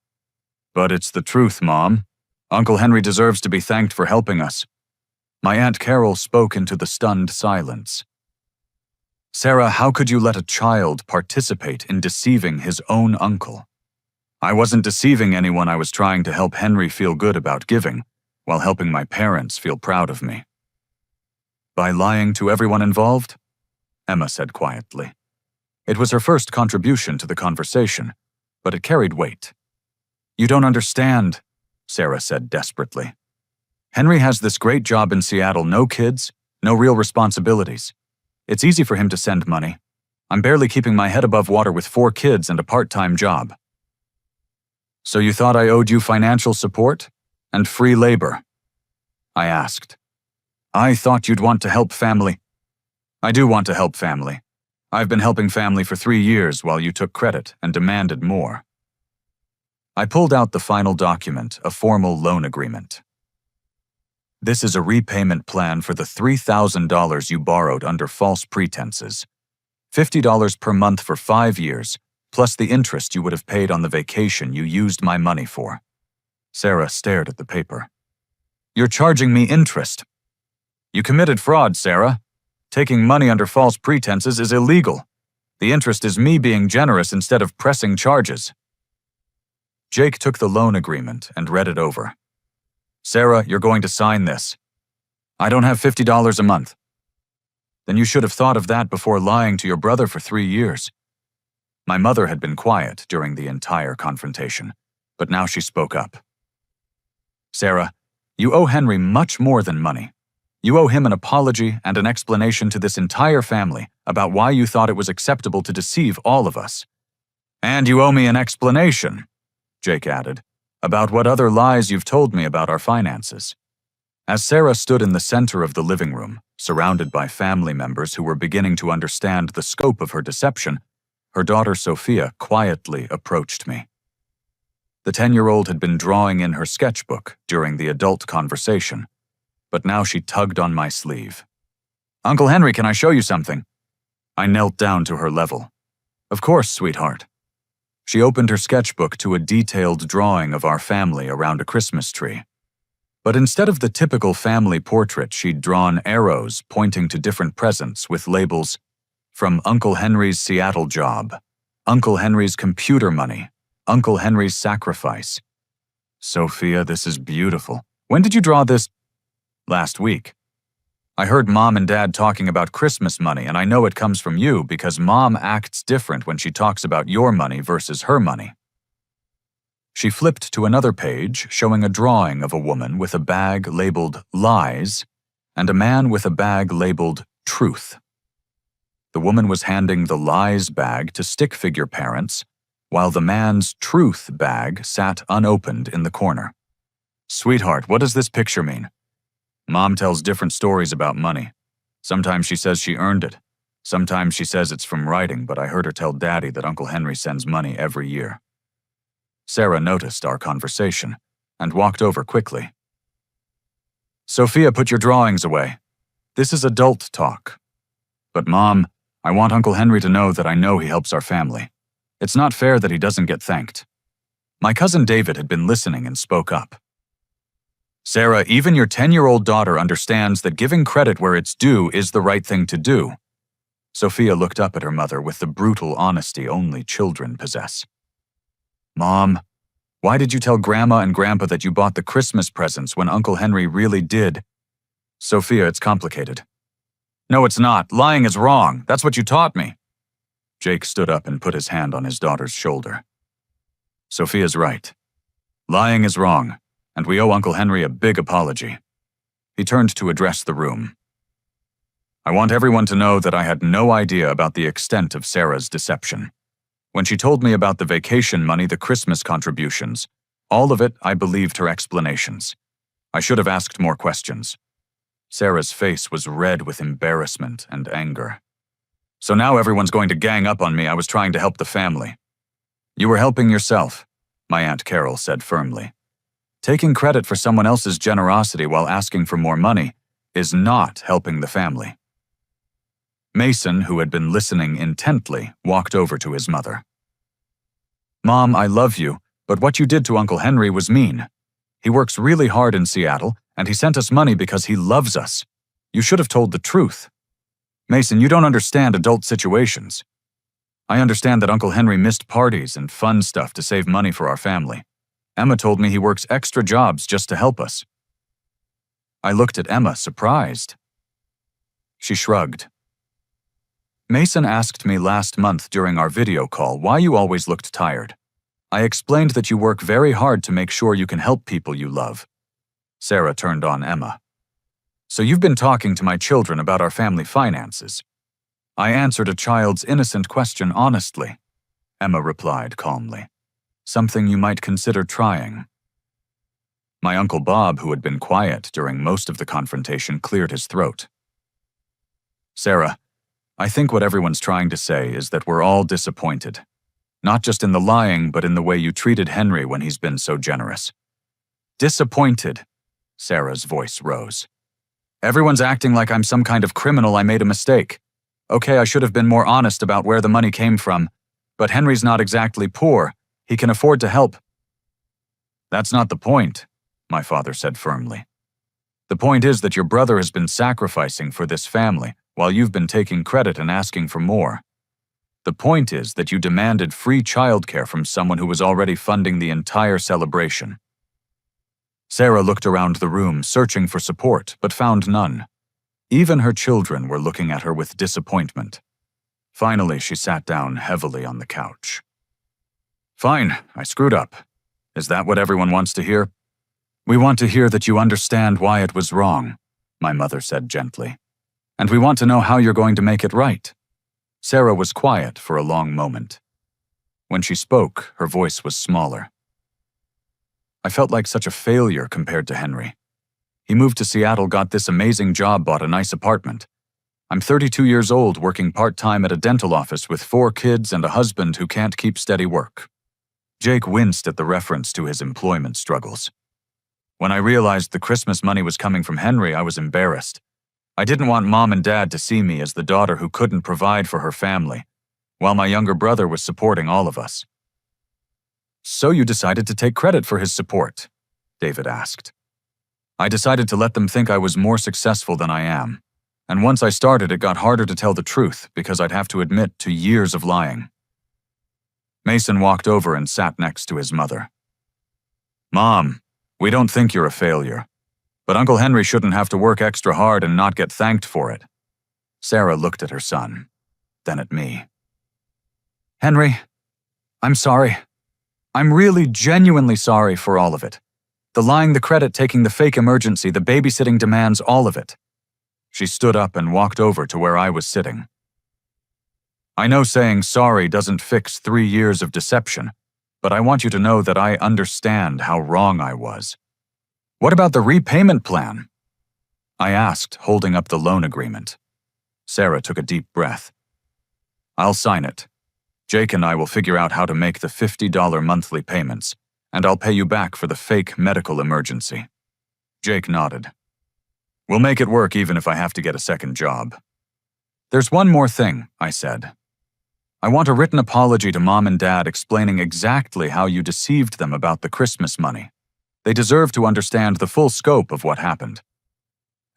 "But it's the truth, Mom. Uncle Henry deserves to be thanked for helping us." My Aunt Carol spoke into the stunned silence. "Sarah, how could you let a child participate in deceiving his own uncle?" "I wasn't deceiving anyone. I was trying to help Henry feel good about giving, while helping my parents feel proud of me." "By lying to everyone involved?" Emma said quietly. It was her first contribution to the conversation, but it carried weight. "You don't understand," Sarah said desperately. "Henry has this great job in Seattle, no kids, no real responsibilities. It's easy for him to send money. I'm barely keeping my head above water with 4 kids and a part-time job." "So you thought I owed you financial support and free labor?" I asked. "I thought you'd want to help family." "I do want to help family. I've been helping family for 3 years while you took credit and demanded more." I pulled out the final document, a formal loan agreement. "This is a repayment plan for the $3,000 you borrowed under false pretenses. $50 per month for 5 years, plus the interest you would have paid on the vacation you used my money for." Sarah stared at the paper. "You're charging me interest." "You committed fraud, Sarah. Taking money under false pretenses is illegal. The interest is me being generous instead of pressing charges." Jake took the loan agreement and read it over. "Sarah, you're going to sign this." "I don't have $50 a month." "Then you should have thought of that before lying to your brother for 3 years." My mother had been quiet during the entire confrontation, but now she spoke up. "Sarah, you owe Henry much more than money. You owe him an apology and an explanation to this entire family about why you thought it was acceptable to deceive all of us. And you owe me an explanation, Jake added, about what other lies you've told me about our finances. As Sarah stood in the center of the living room, surrounded by family members who were beginning to understand the scope of her deception, her daughter Sophia quietly approached me. The 10-year-old had been drawing in her sketchbook during the adult conversation, but now she tugged on my sleeve. "Uncle Henry, can I show you something?" I knelt down to her level. "Of course, sweetheart." She opened her sketchbook to a detailed drawing of our family around a Christmas tree. But instead of the typical family portrait, she'd drawn arrows pointing to different presents with labels from Uncle Henry's Seattle job, Uncle Henry's computer money, Uncle Henry's sacrifice. "Sophia, this is beautiful. When did you draw this?" "Last week. I heard Mom and Dad talking about Christmas money, and I know it comes from you because Mom acts different when she talks about your money versus her money." She flipped to another page showing a drawing of a woman with a bag labeled Lies and a man with a bag labeled Truth. The woman was handing the Lies bag to stick figure parents, while the man's Truth bag sat unopened in the corner. "Sweetheart, what does this picture mean?" "Mom tells different stories about money. Sometimes she says she earned it. Sometimes she says it's from writing, but I heard her tell Daddy that Uncle Henry sends money every year." Sarah noticed our conversation and walked over quickly. "Sophia, put your drawings away. This is adult talk." "But Mom, I want Uncle Henry to know that I know he helps our family. It's not fair that he doesn't get thanked." My cousin David had been listening and spoke up. "Sarah, even your 10-year-old daughter understands that giving credit where it's due is the right thing to do." Sophia looked up at her mother with the brutal honesty only children possess. "Mom, why did you tell Grandma and Grandpa that you bought the Christmas presents when Uncle Henry really did?" "Sophia, it's complicated." "No, it's not. Lying is wrong. That's what you taught me." Jake stood up and put his hand on his daughter's shoulder. "Sophia's right. Lying is wrong, and we owe Uncle Henry a big apology." He turned to address the room. "I want everyone to know that I had no idea about the extent of Sarah's deception. When she told me about the vacation money, the Christmas contributions, all of it, I believed her explanations. I should have asked more questions." Sarah's face was red with embarrassment and anger. "So now everyone's going to gang up on me. I was trying to help the family." "You were helping yourself," my Aunt Carol said firmly. "Taking credit for someone else's generosity while asking for more money is not helping the family." Mason, who had been listening intently, walked over to his mother. "Mom, I love you, but what you did to Uncle Henry was mean. He works really hard in Seattle, and he sent us money because he loves us. You should have told the truth. Mason, you don't understand adult situations. I understand that Uncle Henry missed parties and fun stuff to save money for our family. Emma told me he works extra jobs just to help us." I looked at Emma, surprised. She shrugged. "Mason asked me last month during our video call why you always looked tired. I explained that you work very hard to make sure you can help people you love." Sarah turned on Emma. "So you've been talking to my children about our family finances." I answered a child's innocent question honestly. Emma replied calmly. "Something you might consider trying." My Uncle Bob, who had been quiet during most of the confrontation, cleared his throat. "Sarah, I think what everyone's trying to say is that we're all disappointed. Not just in the lying, but in the way you treated Henry when he's been so generous." "Disappointed," Sarah's voice rose. "Everyone's acting like I'm some kind of criminal. I made a mistake. Okay, I should have been more honest about where the money came from, but Henry's not exactly poor. He can afford to help." "That's not the point," my father said firmly. "The point is that your brother has been sacrificing for this family, while you've been taking credit and asking for more. The point is that you demanded free childcare from someone who was already funding the entire celebration." Sarah looked around the room, searching for support, but found none. Even her children were looking at her with disappointment. Finally, she sat down heavily on the couch. "Fine, I screwed up. Is that what everyone wants to hear?" "We want to hear that you understand why it was wrong," my mother said gently. "And we want to know how you're going to make it right." Sarah was quiet for a long moment. When she spoke, her voice was smaller. I felt like such a failure compared to Henry. He moved to Seattle, got this amazing job, bought a nice apartment. I'm 32 years old, working part-time at a dental office with 4 kids and a husband who can't keep steady work. Jake winced at the reference to his employment struggles. When I realized the Christmas money was coming from Henry, I was embarrassed. I didn't want Mom and Dad to see me as the daughter who couldn't provide for her family, while my younger brother was supporting all of us. "So you decided to take credit for his support?" David asked. "I decided to let them think I was more successful than I am. And once I started, it got harder to tell the truth because I'd have to admit to years of lying." Mason walked over and sat next to his mother. "Mom, we don't think you're a failure, but Uncle Henry shouldn't have to work extra hard and not get thanked for it." Sarah looked at her son, then at me. "Henry, I'm sorry. I'm really genuinely sorry for all of it. The lying, the credit, taking the fake emergency, the babysitting demands, all of it." She stood up and walked over to where I was sitting. "I know saying sorry doesn't fix 3 years of deception, but I want you to know that I understand how wrong I was. What about the repayment plan?" I asked, holding up the loan agreement. Sarah took a deep breath. "I'll sign it. Jake and I will figure out how to make the $50 monthly payments, and I'll pay you back for the fake medical emergency." Jake nodded. "We'll make it work even if I have to get a second job." "There's one more thing," I said. "I want a written apology to Mom and Dad explaining exactly how you deceived them about the Christmas money. They deserve to understand the full scope of what happened.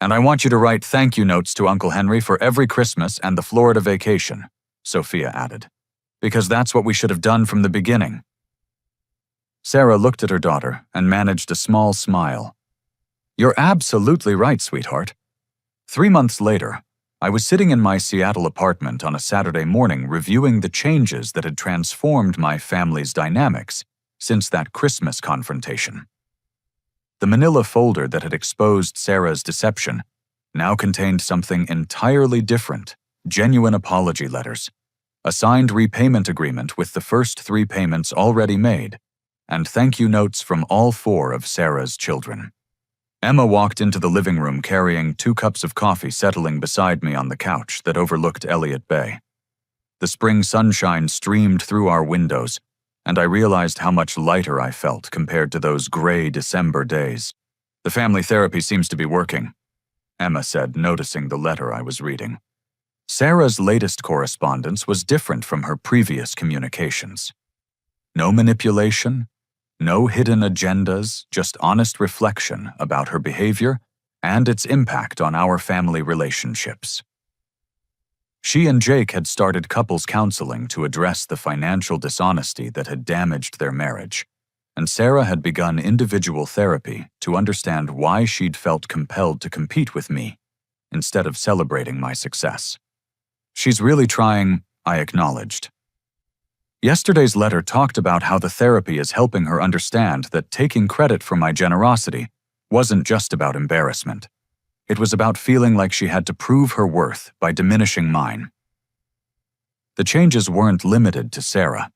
And I want you to write thank you notes to Uncle Henry for every Christmas and the Florida vacation," Sophia added, "because that's what we should have done from the beginning." Sarah looked at her daughter and managed a small smile. "You're absolutely right, sweetheart." 3 months later, I was sitting in my Seattle apartment on a Saturday morning reviewing the changes that had transformed my family's dynamics since that Christmas confrontation. The manila folder that had exposed Sarah's deception now contained something entirely different: genuine apology letters, a signed repayment agreement with the first 3 payments already made, and thank you notes from all 4 of Sarah's children. Emma walked into the living room carrying 2 cups of coffee, settling beside me on the couch that overlooked Elliott Bay. The spring sunshine streamed through our windows, and I realized how much lighter I felt compared to those gray December days. "The family therapy seems to be working," Emma said, noticing the letter I was reading. Sarah's latest correspondence was different from her previous communications. No manipulation, no hidden agendas, just honest reflection about her behavior and its impact on our family relationships. She and Jake had started couples counseling to address the financial dishonesty that had damaged their marriage, and Sarah had begun individual therapy to understand why she'd felt compelled to compete with me instead of celebrating my success. "She's really trying," I acknowledged. Yesterday's letter talked about how the therapy is helping her understand that taking credit for my generosity wasn't just about embarrassment. It was about feeling like she had to prove her worth by diminishing mine. The changes weren't limited to Sarah.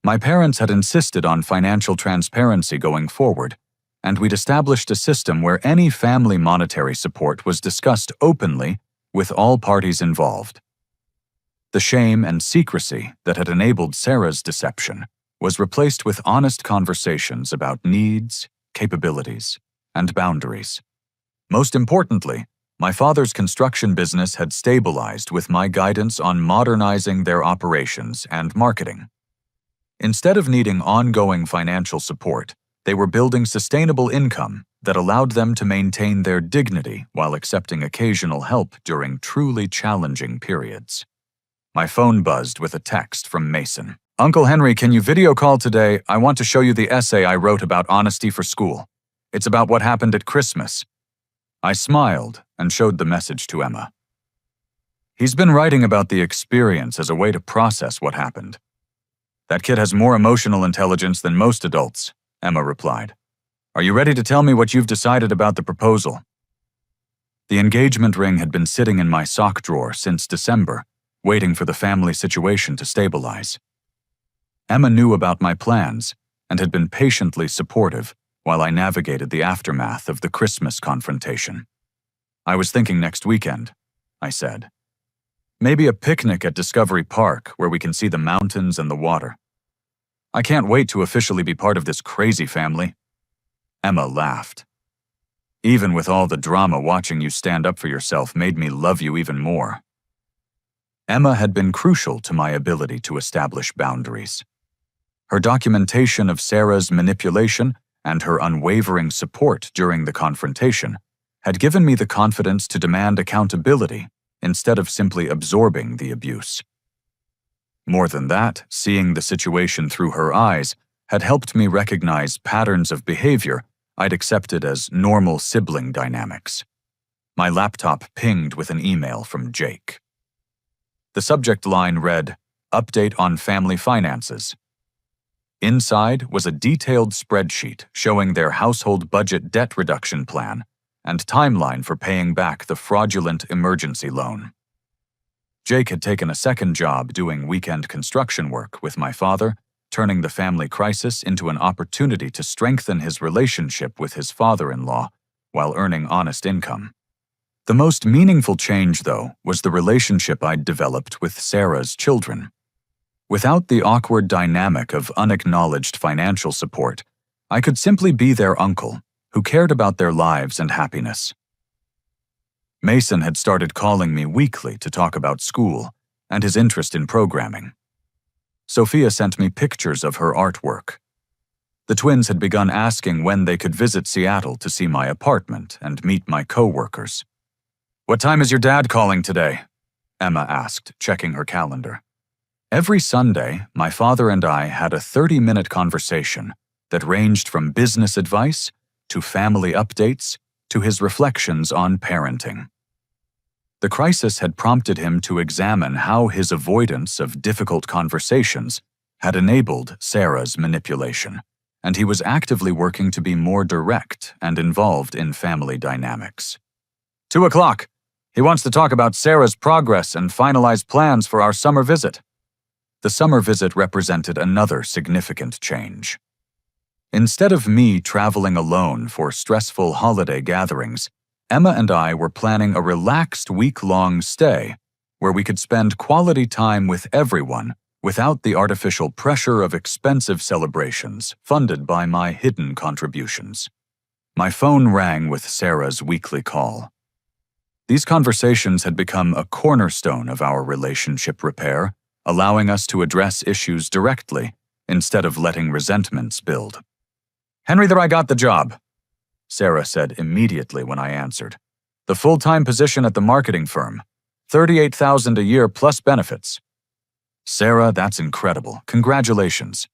My parents had insisted on financial transparency going forward, and we'd established a system where any family monetary support was discussed openly with all parties involved. The shame and secrecy that had enabled Sarah's deception was replaced with honest conversations about needs, capabilities, and boundaries. Most importantly, my father's construction business had stabilized with my guidance on modernizing their operations and marketing. Instead of needing ongoing financial support, they were building sustainable income that allowed them to maintain their dignity while accepting occasional help during truly challenging periods. My phone buzzed with a text from Mason. "Uncle Henry, can you video call today? I want to show you the essay I wrote about honesty for school. It's about what happened at Christmas." I smiled and showed the message to Emma. "He's been writing about the experience as a way to process what happened." "That kid has more emotional intelligence than most adults," Emma replied. "Are you ready to tell me what you've decided about the proposal?" The engagement ring had been sitting in my sock drawer since December, waiting for the family situation to stabilize. Emma knew about my plans and had been patiently supportive while I navigated the aftermath of the Christmas confrontation. "I was thinking next weekend," I said. "Maybe a picnic at Discovery Park where we can see the mountains and the water. I can't wait to officially be part of this crazy family." Emma laughed. "Even with all the drama, watching you stand up for yourself made me love you even more." Emma had been crucial to my ability to establish boundaries. Her documentation of Sarah's manipulation and her unwavering support during the confrontation had given me the confidence to demand accountability instead of simply absorbing the abuse. More than that, seeing the situation through her eyes had helped me recognize patterns of behavior I'd accepted as normal sibling dynamics. My laptop pinged with an email from Jake. The subject line read, "Update on family finances." Inside was a detailed spreadsheet showing their household budget debt reduction plan and timeline for paying back the fraudulent emergency loan. Jake had taken a second job doing weekend construction work with my father, turning the family crisis into an opportunity to strengthen his relationship with his father-in-law while earning honest income. The most meaningful change, though, was the relationship I'd developed with Sarah's children. Without the awkward dynamic of unacknowledged financial support, I could simply be their uncle, who cared about their lives and happiness. Mason had started calling me weekly to talk about school and his interest in programming. Sophia sent me pictures of her artwork. The twins had begun asking when they could visit Seattle to see my apartment and meet my co-workers. "What time is your dad calling today?" Emma asked, checking her calendar. Every Sunday, my father and I had a 30-minute conversation that ranged from business advice to family updates to his reflections on parenting. The crisis had prompted him to examine how his avoidance of difficult conversations had enabled Sarah's manipulation, and he was actively working to be more direct and involved in family dynamics. 2 o'clock. He wants to talk about Sarah's progress and finalize plans for our summer visit." The summer visit represented another significant change. Instead of me traveling alone for stressful holiday gatherings, Emma and I were planning a relaxed week-long stay where we could spend quality time with everyone without the artificial pressure of expensive celebrations funded by my hidden contributions. My phone rang with Sarah's weekly call. These conversations had become a cornerstone of our relationship repair, allowing us to address issues directly instead of letting resentments build. "Henry, there, I got the job," Sarah said immediately when I answered. "The full-time position at the marketing firm, $38,000 a year plus benefits." "Sarah, that's incredible. Congratulations."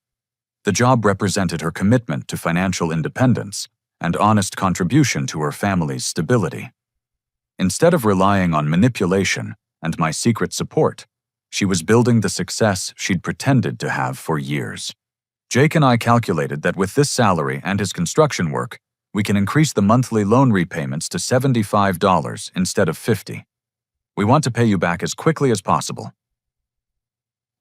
The job represented her commitment to financial independence and honest contribution to her family's stability. Instead of relying on manipulation and my secret support, she was building the success she'd pretended to have for years. Jake and I calculated that with this salary and his construction work, we can increase the monthly loan repayments to $75 instead of $50. "We want to pay you back as quickly as possible."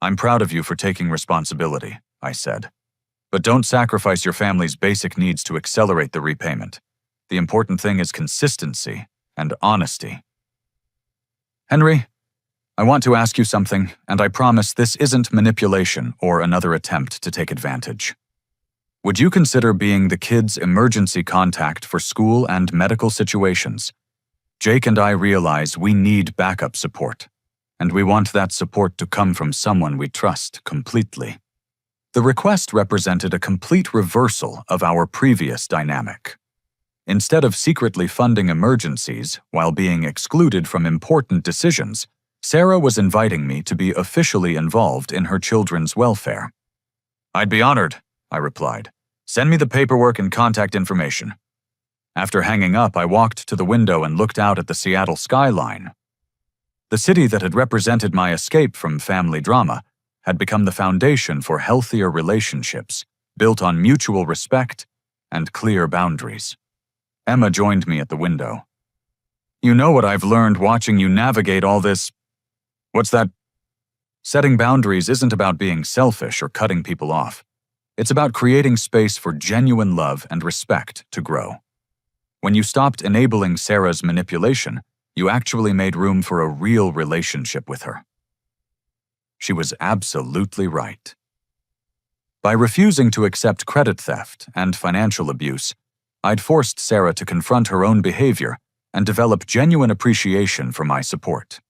"I'm proud of you for taking responsibility," I said. "But don't sacrifice your family's basic needs to accelerate the repayment. The important thing is consistency and honesty." "Henry, I want to ask you something, and I promise this isn't manipulation or another attempt to take advantage. Would you consider being the kids' emergency contact for school and medical situations? Jake and I realize we need backup support, and we want that support to come from someone we trust completely." The request represented a complete reversal of our previous dynamic. Instead of secretly funding emergencies while being excluded from important decisions, Sarah was inviting me to be officially involved in her children's welfare. "I'd be honored," I replied. "Send me the paperwork and contact information." After hanging up, I walked to the window and looked out at the Seattle skyline. The city that had represented my escape from family drama had become the foundation for healthier relationships, built on mutual respect and clear boundaries. Emma joined me at the window. "You know what I've learned watching you navigate all this—" "What's that?" Setting boundaries isn't about being selfish or cutting people off. It's about creating space for genuine love and respect to grow. When you stopped enabling Sarah's manipulation, you actually made room for a real relationship with her. She was absolutely right. By refusing to accept credit theft and financial abuse, I'd forced Sarah to confront her own behavior and develop genuine appreciation for my support.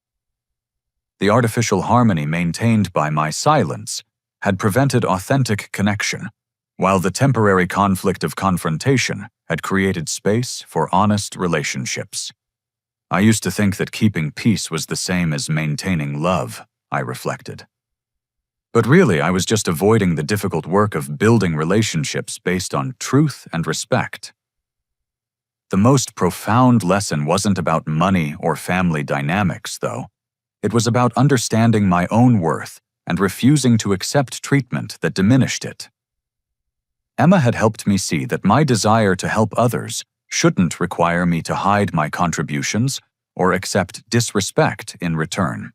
The artificial harmony maintained by my silence had prevented authentic connection, while the temporary conflict of confrontation had created space for honest relationships. I used to think that keeping peace was the same as maintaining love, I reflected. But really, I was just avoiding the difficult work of building relationships based on truth and respect. The most profound lesson wasn't about money or family dynamics, though. It was about understanding my own worth and refusing to accept treatment that diminished it. Emma had helped me see that my desire to help others shouldn't require me to hide my contributions or accept disrespect in return.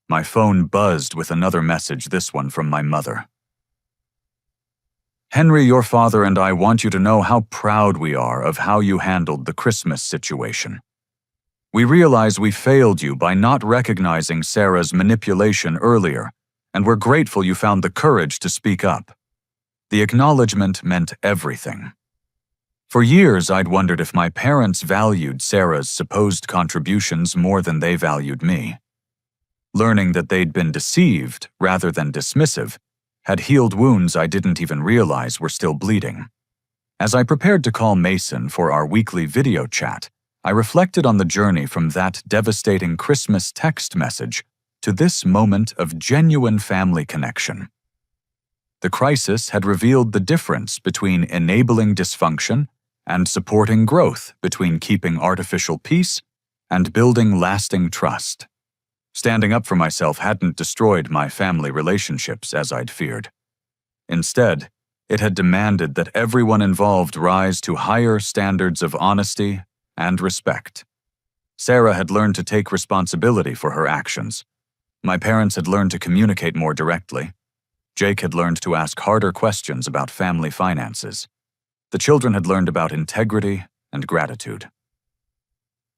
My phone buzzed with another message, this one from my mother. "Henry, your father and I want you to know how proud we are of how you handled the Christmas situation. We realize we failed you by not recognizing Sarah's manipulation earlier, and we're grateful you found the courage to speak up. The acknowledgement meant everything. For years, I'd wondered if my parents valued Sarah's supposed contributions more than they valued me. Learning that they'd been deceived rather than dismissive had healed wounds I didn't even realize were still bleeding. As I prepared to call Mason for our weekly video chat, I reflected on the journey from that devastating Christmas text message to this moment of genuine family connection. The crisis had revealed the difference between enabling dysfunction and supporting growth, between keeping artificial peace and building lasting trust. Standing up for myself hadn't destroyed my family relationships as I'd feared. Instead, it had demanded that everyone involved rise to higher standards of honesty and respect. Sarah had learned to take responsibility for her actions. My parents had learned to communicate more directly. Jake had learned to ask harder questions about family finances. The children had learned about integrity and gratitude.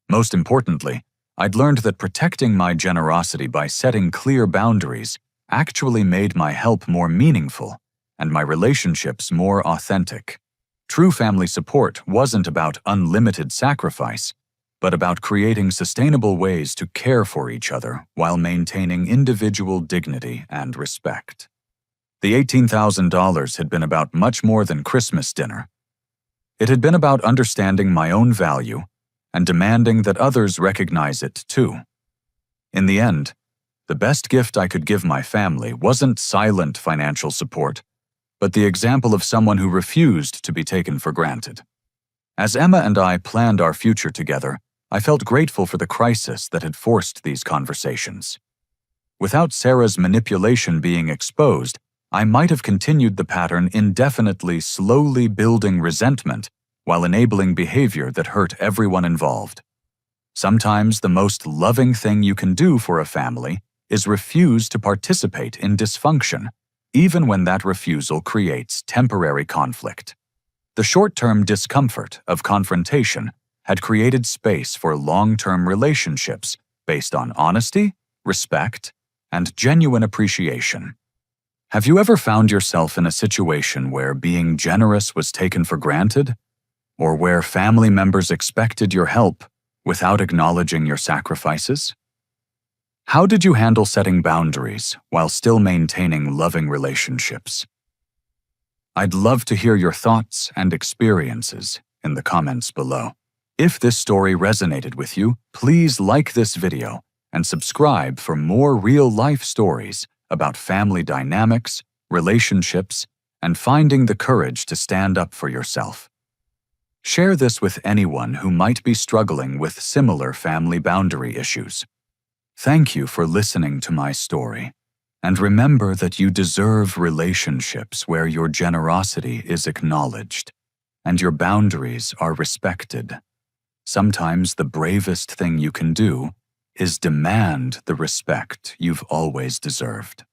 Most importantly, I'd learned that protecting my generosity by setting clear boundaries actually made my help more meaningful and my relationships more authentic. True family support wasn't about unlimited sacrifice, but about creating sustainable ways to care for each other while maintaining individual dignity and respect. The $18,000 had been about much more than Christmas dinner. It had been about understanding my own value and demanding that others recognize it too. In the end, the best gift I could give my family wasn't silent financial support, but the example of someone who refused to be taken for granted. As Emma and I planned our future together, I felt grateful for the crisis that had forced these conversations. Without Sarah's manipulation being exposed, I might have continued the pattern indefinitely, slowly building resentment while enabling behavior that hurt everyone involved. Sometimes the most loving thing you can do for a family is refuse to participate in dysfunction, even when that refusal creates temporary conflict. The short-term discomfort of confrontation had created space for long-term relationships based on honesty, respect, and genuine appreciation. Have you ever found yourself in a situation where being generous was taken for granted, or where family members expected your help without acknowledging your sacrifices? How did you handle setting boundaries while still maintaining loving relationships? I'd love to hear your thoughts and experiences in the comments below. If this story resonated with you, please like this video and subscribe for more real-life stories about family dynamics, relationships, and finding the courage to stand up for yourself. Share this with anyone who might be struggling with similar family boundary issues. Thank you for listening to my story, and remember that you deserve relationships where your generosity is acknowledged and your boundaries are respected. Sometimes the bravest thing you can do is demand the respect you've always deserved.